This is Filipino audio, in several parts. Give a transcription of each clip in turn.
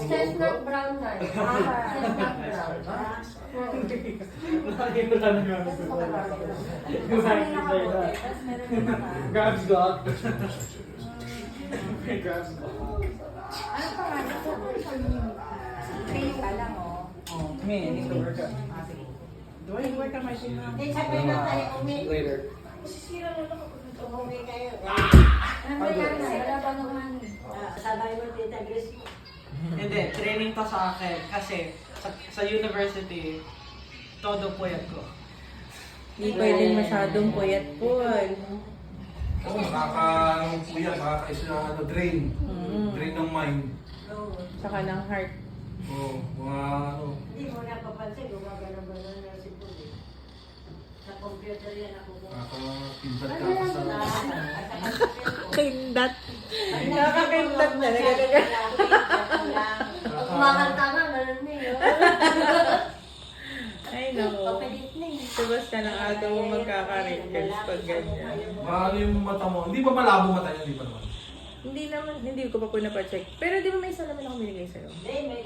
Chestnut brown tayo. Chestnut brown. Grabs dog. Grabs dog. Ano pa nga? Training ka lang, oh. Me, I need to work out. Do I work on my thing now? Later. Ano yan? Wala pa naman. Hindi, training to sa akin kasi sa university, todo puyat ko. Hindi pwedeng masyadong puyat po. Oo, makaka-isa na drain. Drain ng mind. Saka ng heart. Oo, mga ano. Hindi mo napapansin, gumagano-gano na si Puli. Sa computer yan ako. Nakaka-pintat ka pa sa... Kindat. Nakakakindat na. Kumakanta nga, ganun na yun. Ay, naku. Papalit na yun. Sabas ka ng aga mo magkaka-wrinkles pag ganyan. Ano yung mata mo? Hindi ba malabo mata niya? Hindi pa naman. Hindi naman, hindi ko pa po napacheck. Pero di ba may salamin ako binigay sa'yo?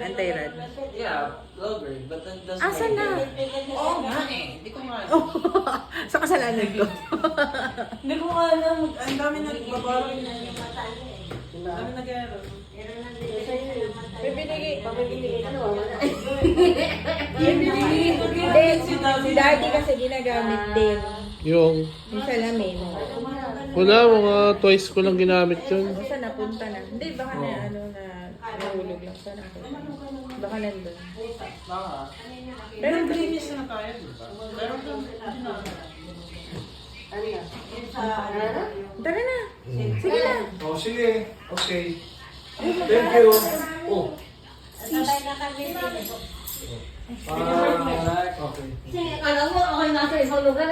Anti-rad. Yeah, lower, but that doesn't... Asan na? Oo nga eh, hindi ko nga. Sa kasalanan ko. Hindi ko nga alam, ang dami nagbabarang. Ang dami nag-aaral. May binigay. Pabibili ka, wala. Hindi, si daddy kasi ginagamit din. Yung, Yung salamin. wala, mga twice ko lang ginamit yun. Basta napunta na. Hindi, baka na ano na nahulog lang. Sana ako. Baka nandun. Baka. Pero Pero linis na tayo, di ba? Pero tara na. Sige na. Oh, sige. Okay. Thank you. Oh. Sabay na kami. Okay. Kasi akala mo, okay na sa isang lugar.